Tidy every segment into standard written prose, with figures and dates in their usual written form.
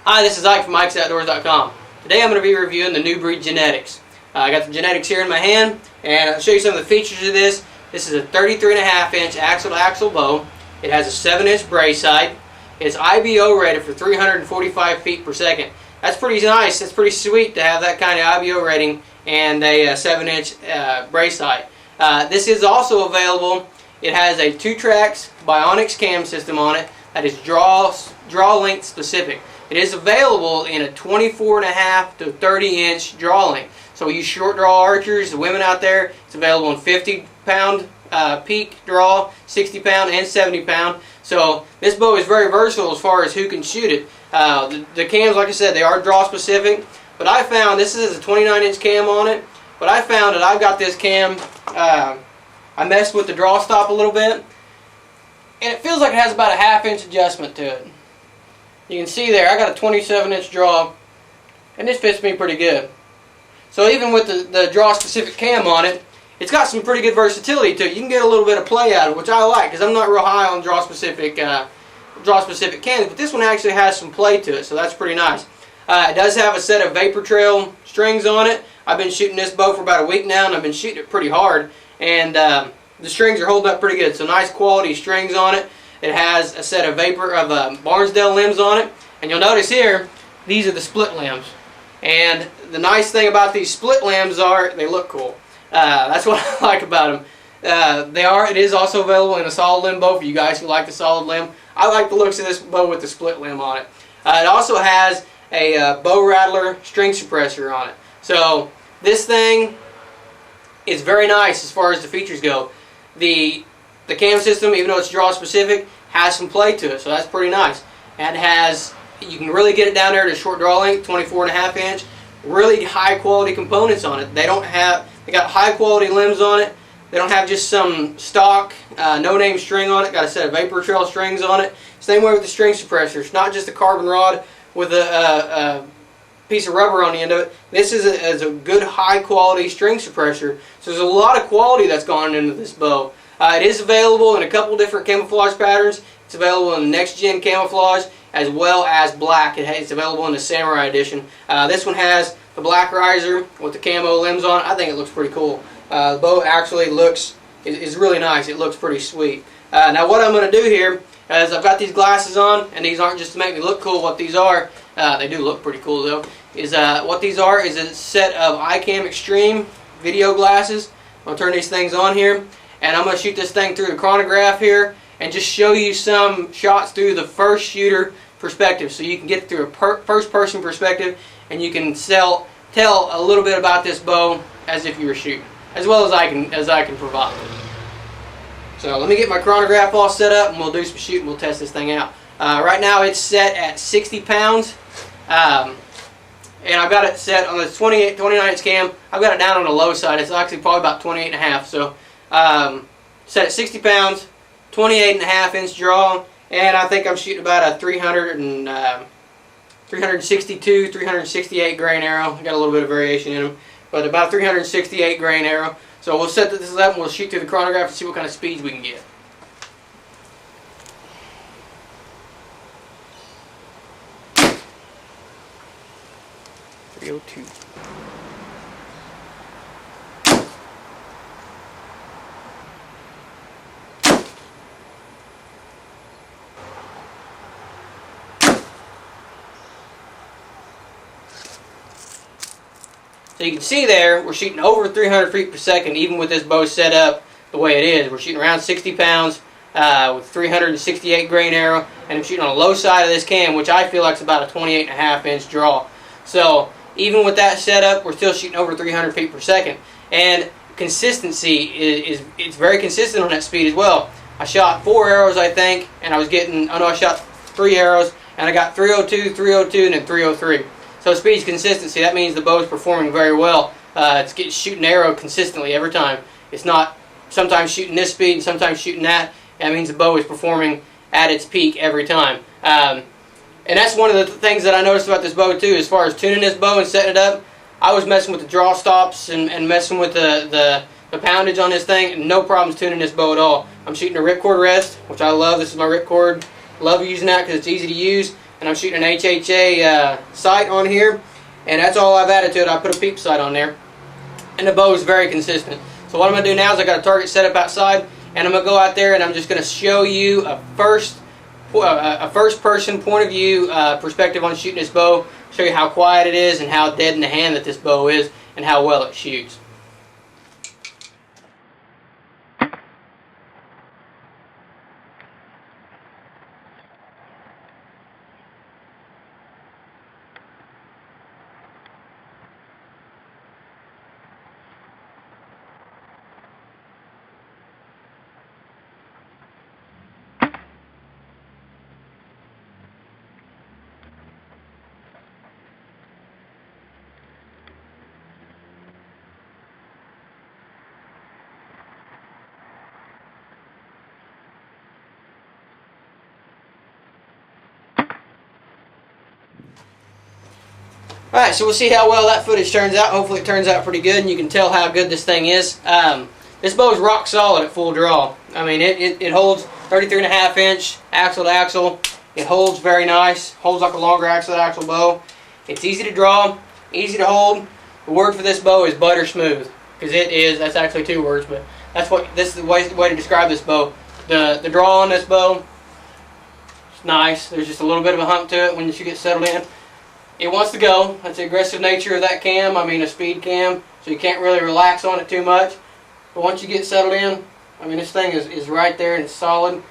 Hi, this is Ike from IkesOutdoors.com. Today I'm going to be reviewing the new breed Genetix. I got the Genetix here in my hand, and I'll show you some of the features of this. This is a 33.5 inch axle-to-axle bow. It has a 7-inch brace sight. It's IBO rated for 345 feet per second. That's pretty nice. That's pretty sweet to have that kind of IBO rating and a 7-inch brace sight. This is also available. It has a 2-tracks Bionics cam system on it that is draw length specific. It is available in a 24.5 to 30-inch draw length. So you short draw archers, the women out there, it's available in 50-pound peak draw, 60-pound, and 70-pound. So this bow is very versatile as far as who can shoot it. The cams, like I said, they are draw specific. But I found, this is a 29-inch cam on it, but I found that I've got this cam, I messed with the draw stop a little bit, and it feels like it has about a 1/2 inch adjustment to it. You can see there, I got a 27-inch draw, and this fits me pretty good. So even with the draw-specific cam on it, it's got some pretty good versatility to it. You can get a little bit of play out of it, which I like, because I'm not real high on draw-specific cams, but this one actually has some play to it, so that's pretty nice. It does have a set of vapor trail strings on it. I've been shooting this bow for about a week now, and I've been shooting it pretty hard, and the strings are holding up pretty good. So nice quality strings on it. It has a set of Barnsdale limbs on it, and you'll notice here these are the split limbs. And the nice thing about these split limbs are they look cool. That's what I like about them. It is also available in a solid limb bow for you guys who like the solid limb. I like the looks of this bow with the split limb on it. It also has a bow rattler string suppressor on it. So this thing is very nice as far as the features go. The cam system, even though it's draw specific, has some play to it, so that's pretty nice. And you can really get it down there to short draw length, 24.5 inch. Really high quality components on it. They got high quality limbs on it. They don't have just some stock no name string on it. Got a set of vapor trail strings on it. Same way with the string suppressor. It's not just a carbon rod with a piece of rubber on the end of it. This is a good high quality string suppressor. So there's a lot of quality that's gone into this bow. It is available in a couple different camouflage patterns. It's available in the next gen camouflage as well as black. It's available in the Samurai edition. This one has the black riser with the camo limbs on it. I think it looks pretty cool. The bow actually is really nice. It looks pretty sweet. Now what I'm going to do here is I've got these glasses on, and these aren't just to make me look cool. What these are, they do look pretty cool though, what these are is a set of iCam Extreme video glasses. I'm going to turn these things on here, and I'm going to shoot this thing through the chronograph here and just show you some shots through the first shooter perspective, so you can get through a first person perspective, and you can tell a little bit about this bow as if you were shooting, as well as I can provide. So let me get my chronograph all set up, and we'll do some shooting. We'll test this thing out. Right now it's set at 60 pounds, and I've got it set on the 29-inch cam. I've got it down on the low side. It's actually probably about 28.5. So set at 60 pounds, 28.5-inch draw, and I think I'm shooting about a 362, 368 grain arrow. I got a little bit of variation in them, but about a 368 grain arrow. So we'll set this up and we'll shoot through the chronograph and see what kind of speeds we can get. .302. So you can see there, we're shooting over 300 feet per second, even with this bow set up the way it is. We're shooting around 60 pounds with 368 grain arrow, and I'm shooting on the low side of this cam, which I feel like is about a 28.5-inch draw. So even with that setup, we're still shooting over 300 feet per second. And consistency it's very consistent on that speed as well. I shot 4 arrows, I think, and I shot 3 arrows, and I got 302, 302, and then 303. So speed's consistency. That means the bow is performing very well. It's shooting arrow consistently every time. It's not sometimes shooting this speed and sometimes shooting that. That means the bow is performing at its peak every time. And that's one of the things that I noticed about this bow too, as far as tuning this bow and setting it up. I was messing with the draw stops and messing with the poundage on this thing, and no problems tuning this bow at all. I'm shooting a ripcord rest, which I love. This is my ripcord. Love using that because it's easy to use. and I'm shooting an HHA sight on here, and that's all I've added to it. I put a peep sight on there, and the bow is very consistent. So what I'm going to do now is I got a target set up outside, and I'm going to go out there and I'm just going to show you a first-person point of view perspective on shooting this bow. Show you how quiet it is and how dead in the hand that this bow is and how well it shoots. Alright, so we'll see how well that footage turns out. Hopefully it turns out pretty good and you can tell how good this thing is. This bow is rock solid at full draw. I mean, it holds 33.5 inch axle to axle. It holds very nice. Holds like a longer axle to axle bow. It's easy to draw, easy to hold. The word for this bow is butter smooth, because it is. That's actually 2 words, but this is the way to describe this bow. The draw on this bow is nice. There's just a little bit of a hump to it when you get settled in. It wants to go. That's the aggressive nature of that cam. I mean, a speed cam, so you can't really relax on it too much. But once you get settled in, I mean, this thing is right there and it's solid.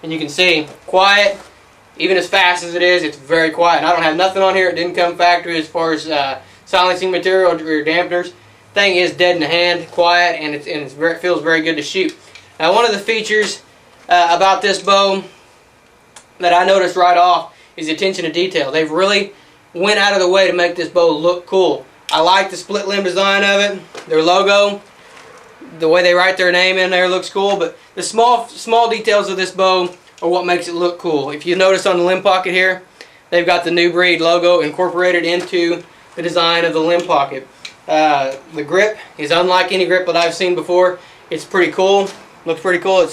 And you can see, quiet. Even as fast as it is, it's very quiet. And I don't have nothing on here. It didn't come factory as far as silencing material or dampeners. Thing is dead in the hand, quiet, and it feels very good to shoot. Now, one of the features about this bow that I noticed right off is the attention to detail. They've really went out of the way to make this bow look cool. I like the split limb design of it. Their logo, the way they write their name in there looks cool, but the small details of this bow are what makes it look cool. If you notice on the limb pocket here, they've got the New Breed logo incorporated into the design of the limb pocket. The grip is unlike any grip that I've seen before. It's pretty cool. Looks pretty cool.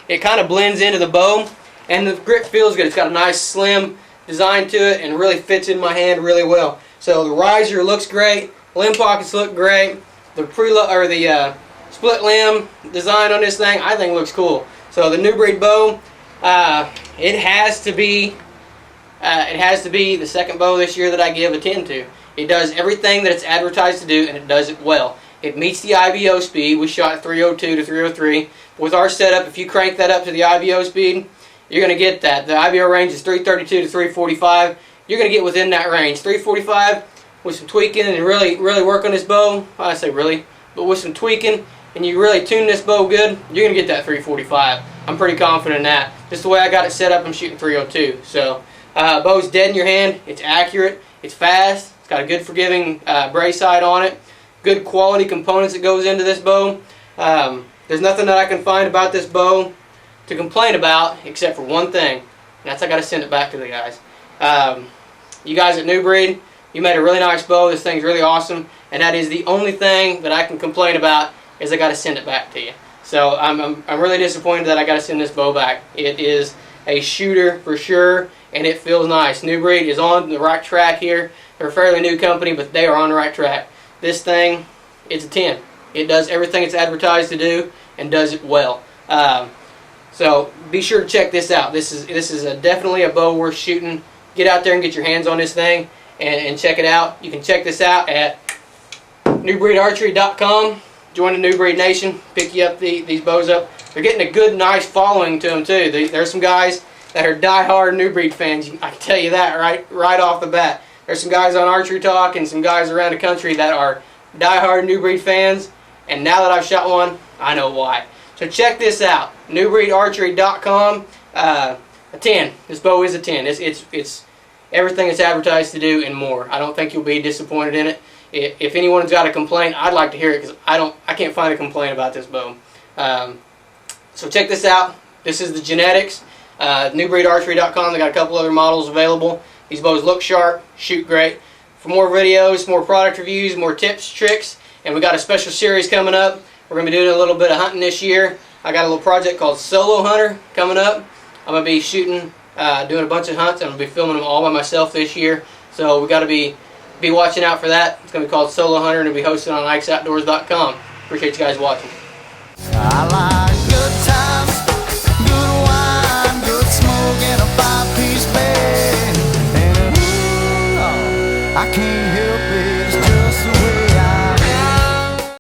It kind of blends into the bow, and the grip feels good. It's got a nice slim design to it and really fits in my hand really well. So the riser looks great. Limb pockets look great. The split limb design on this thing, I think, looks cool. So the New Breed bow, it has to be the second bow this year that I give a 10 to. It does everything that it's advertised to do, and it does it well. It meets the IBO speed. We shot 302 to 303. With our setup, if you crank that up to the IBO speed, you're going to get that. The IBO range is 332 to 345. You're going to get within that range. 345 with some tweaking and really work on this bow. I say really, but with some tweaking and you really tune this bow good, you're going to get that 345. I'm pretty confident in that. Just the way I got it set up, I'm shooting 302. So, bow's dead in your hand. It's accurate. It's fast. It's got a good forgiving brace sight on it. Good quality components that goes into this bow. There's nothing that I can find about this bow to complain about except for one thing, and that's I got to send it back to the guys. You guys at New Breed, you made a really nice bow. This thing's really awesome, and that is the only thing that I can complain about is I got to send it back to you. So I'm really disappointed that I got to send this bow back. It is a shooter for sure, and it feels nice. New Breed is on the right track here. They're a fairly new company, but they are on the right track. This thing, it's a 10. It does everything it's advertised to do and does it well. So be sure to check this out. This is definitely a bow worth shooting. Get out there and get your hands on this thing and check it out. You can check this out at newbreedarchery.com. Join the New Breed Nation. Pick you up these bows up. They're getting a good, nice following to them too. There's some guys that are die-hard New Breed fans. I can tell you that right off the bat. There's some guys on Archery Talk and some guys around the country that are die-hard New Breed fans. And now that I've shot one, I know why. So check this out. newbreedarchery.com. A 10. This bow is a 10. It's everything it's advertised to do and more. I don't think you'll be disappointed in it. If anyone's got a complaint, I'd like to hear it because I can't find a complaint about this bow. So check this out. This is the Genetix. Newbreedarchery.com. They got a couple other models available. These bows look sharp, shoot great. For more videos, more product reviews, more tips, tricks, and we got a special series coming up. We're going to be doing a little bit of hunting this year. I got a little project called Solo Hunter coming up. I'm going to be shooting doing a bunch of hunts. I'm going to be filming them all by myself this year. So we got to be watching out for that. It's going to be called Solo Hunter and it'll be hosted on IkesOutdoors.com. Appreciate you guys watching.